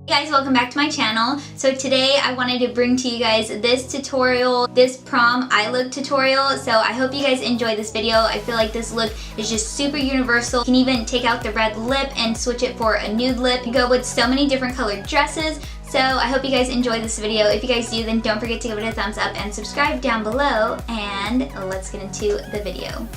Hey guys, welcome back to my channel. So today I wanted to bring to you guys this tutorial, this prom eye look tutorial. So I hope you guys enjoy this video. I feel like this look is just super universal. You can even take out the red lip and switch it for a nude lip. You go with so many different colored dresses. So I hope you guys enjoy this video. If you guys do, then don't forget to give it a thumbs up and subscribe down below. And let's get into the video.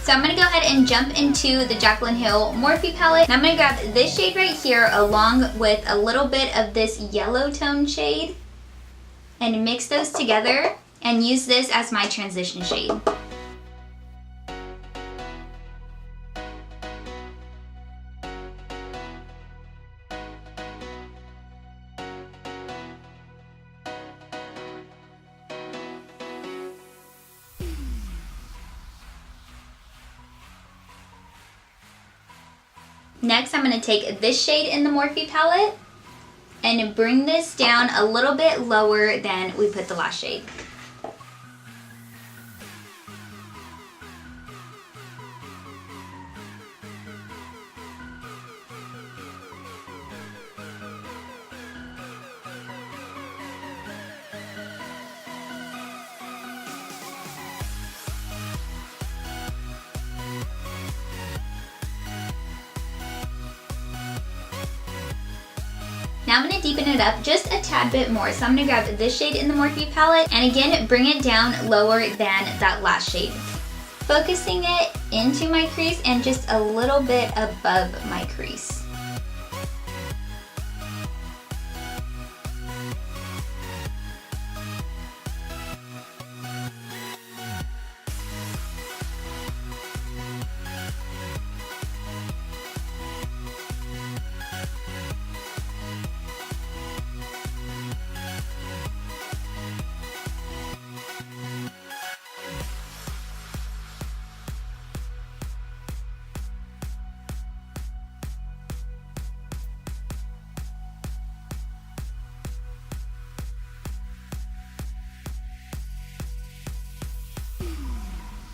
So I'm going to go ahead and jump into the Jaclyn Morphe palette. And I'm going to grab this shade right here along with a little bit of this yellow tone shade and mix those together and use this as my transition shade. Next, I'm going to take this shade in the Morphe palette and bring this down a little bit lower than we put the last shade. Now I'm going to deepen it up just a tad bit more. So I'm going to grab this shade in the Morphe palette and again bring it down lower than that last shade. Focusing it into my crease and just a little bit above my crease.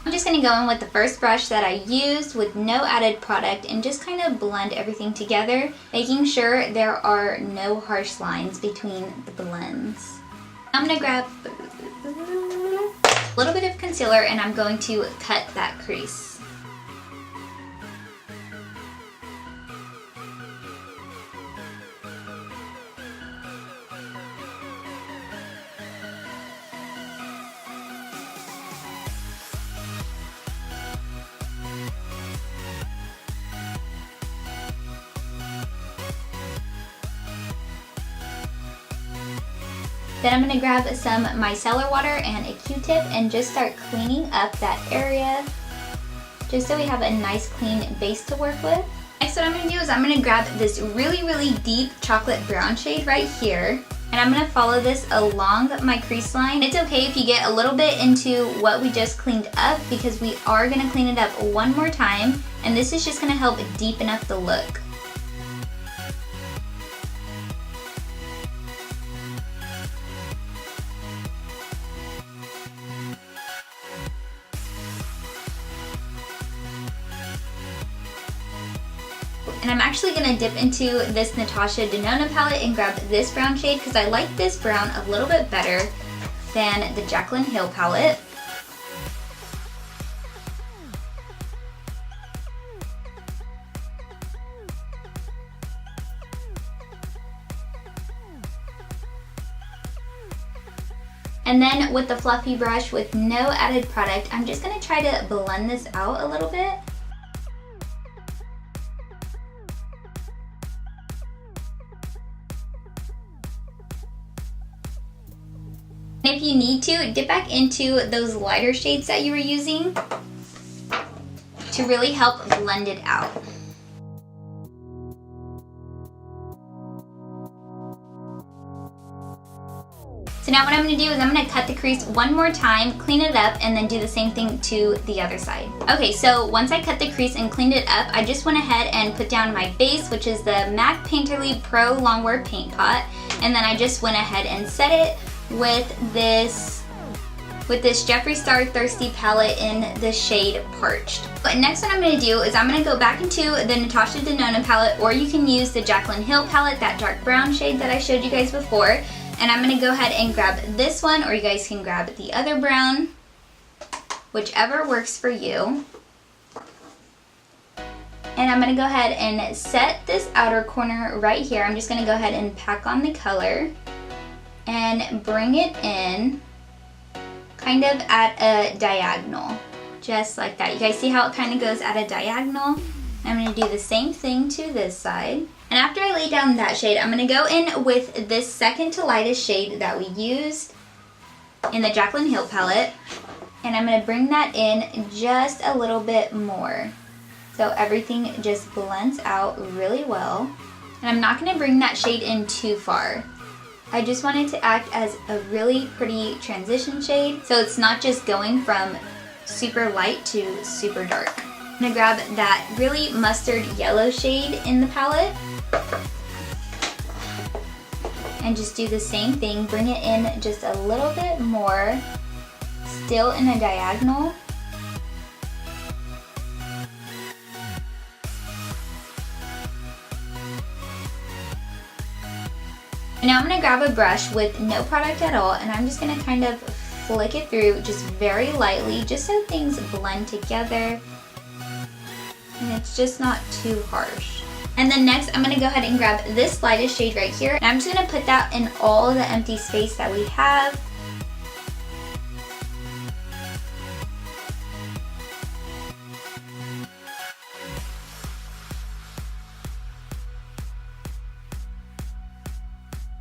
I'm just going to go in with the first brush that I used with no added product and just kind of blend everything together, making sure there are no harsh lines between the blends. I'm going to grab a little bit of concealer and I'm going to cut that crease. Then I'm going to grab some micellar water and a Q-tip and just start cleaning up that area just so we have a nice clean base to work with. Next, what I'm going to do is I'm going to grab this really deep chocolate brown shade right here and I'm going to follow this along my crease line. It's okay if you get a little bit into what we just cleaned up because we are going to clean it up one more time and this is just going to help deepen up the look. And I'm actually going to dip into this Natasha Deanna palette and grab this brown shade because I like this brown a little bit better than the Jaclyn palette. And then with the fluffy brush with no added product, I'm just going to try to blend this out a little bit. If you need to, dip back into those lighter shades that you were using to really help blend it out. So now what I'm going to do is I'm going to cut the crease one more time, clean it up, and then do the same thing to the other side. Okay, so once I cut the crease and cleaned it up, I just went ahead and put down my base, which is the MAC Painterly Pro Longwear Paint Pot, and then I just went ahead and set it with this with this Jeffree Star Thirsty palette in the shade Parched. But next what I'm going to do is I'm going to go back into the Natasha Denona palette, or you can use the Jaclyn Hill palette, that dark brown shade that I showed you guys before. And I'm going to go ahead and grab this one, or you guys can grab the other brown, whichever works for you. And I'm going to go ahead and set this outer corner right here. I'm just going to go ahead and pack on the color and bring it in kind of at a diagonal, just like that. You guys see how it kind of goes at a diagonal? I'm going to do the same thing to this side. And after I lay down that shade, I'm going to go in with this second to lightest shade that we used in the Jaclyn Hill palette. And I'm going to bring that in just a little bit more, so everything just blends out really well. And I'm not going to bring that shade in too far. I just want it to act as a really pretty transition shade, so it's not just going from super light to super dark. I'm going to grab that really mustard yellow shade in the palette and just do the same thing. Bring it in just a little bit more, still in a diagonal. Now I'm going to grab a brush with no product at all, and I'm just going to kind of flick it through just very lightly, just so things blend together and it's just not too harsh. And then next I'm going to go ahead and grab this lightest shade right here, and I'm just going to put that in all the empty space that we have.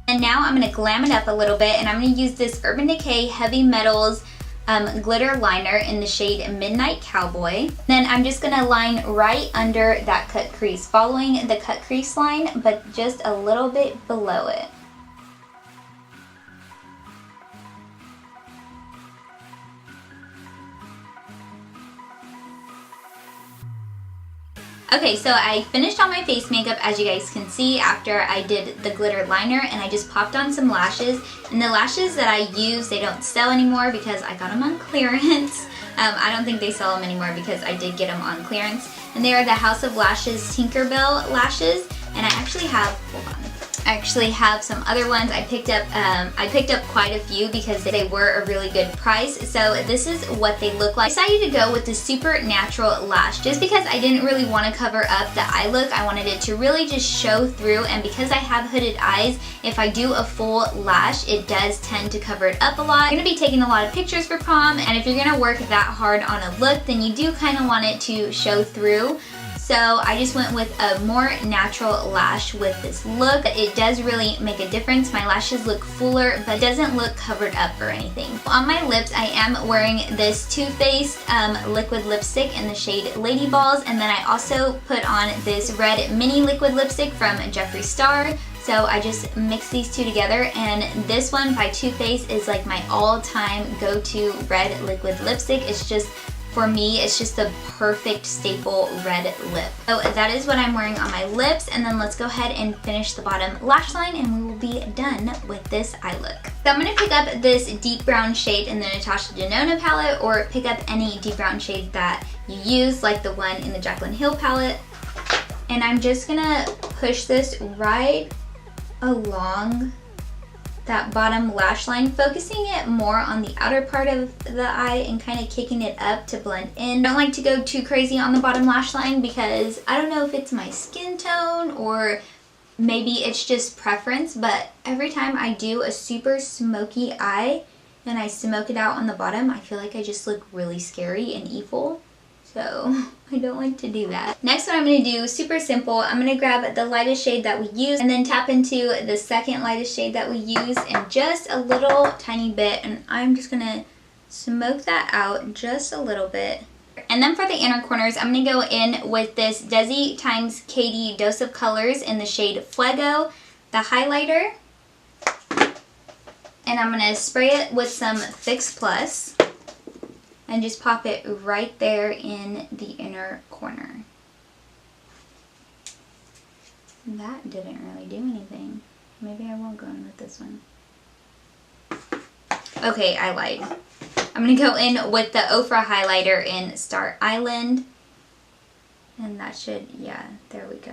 And now I'm going to glam it up a little bit, and I'm going to use this Urban Decay Heavy Metals glitter liner in the shade Midnight Cowboy. Then I'm just going to line right under that cut crease, following the cut crease line, but just a little bit below it. Okay, so I finished all my face makeup, as you guys can see, after I did the glitter liner, and I just popped on some lashes. And the lashes that I use, they don't sell anymore because I got them on clearance. I don't think they sell them anymore because I did get them on clearance. And they are the House of Lashes Tinkerbell lashes, and I actually have, I actually have some other ones. I picked up quite a few because they were a really good price. So this is what they look like. I decided to go with the Super Natural Lash just because I didn't really want to cover up the eye look. I wanted it to really just show through, and because I have hooded eyes, if I do a full lash, it does tend to cover it up a lot. I'm going to be taking a lot of pictures for prom, and if you're going to work that hard on a look, then you do kind of want it to show through. So I just went with a more natural lash with this look. It does really make a difference. My lashes look fuller, but it doesn't look covered up or anything. On my lips, I am wearing this Too Faced liquid lipstick in the shade LadyBalls, and then I also put on this red mini liquid lipstick from Jeffree Star. So I just mix these two together, and this one by Too Faced is like my all-time go-to red liquid lipstick. It's just, for me, it's just the perfect staple red lip. So that is what I'm wearing on my lips, and then let's go ahead and finish the bottom lash line and we will be done with this eye look. So I'm going to pick up this deep brown shade in the Natasha Denona palette, or pick up any deep brown shade that you use, like the one in the Jaclyn Hill palette. And I'm just going to push this right along that bottom lash line, focusing it more on the outer part of the eye and kind of kicking it up to blend in. I don't like to go too crazy on the bottom lash line because I don't know if it's my skin tone or maybe it's just preference, but every time I do a super smoky eye and I smoke it out on the bottom, I feel like I just look really scary and evil. So I don't like to do that. Next, what I'm going to do, super simple, I'm going to grab the lightest shade that we use and then tap into the second lightest shade that we use and just a little tiny bit, and I'm just going to smoke that out just a little bit. And then for the inner corners, I'm going to go in with this Desi x Katie Dose of Colors in the shade Fuego, the highlighter. And I'm going to spray it with some Fix Plus and just pop it right there in the inner corner. That didn't really do anything. Maybe I won't go in with this one. Okay, I lied. I'm going to go in with the Ofra highlighter in Star Island. And that should, yeah, there we go.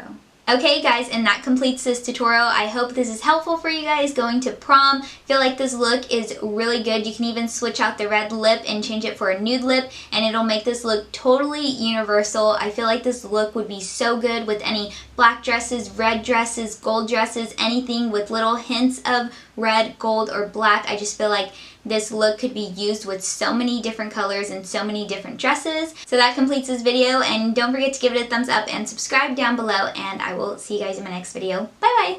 Okay guys, and that completes this tutorial. I hope this is helpful for you guys going to prom. I feel like this look is really good. You can even switch out the red lip and change it for a nude lip, and it'll make this look totally universal. I feel like this look would be so good with any black dresses, red dresses, gold dresses, anything with little hints of red, gold, or black. I just feel like this look could be used with so many different colors and so many different dresses. So that completes this video, and don't forget to give it a thumbs up and subscribe down below, and I will see you guys in my next video. Bye bye!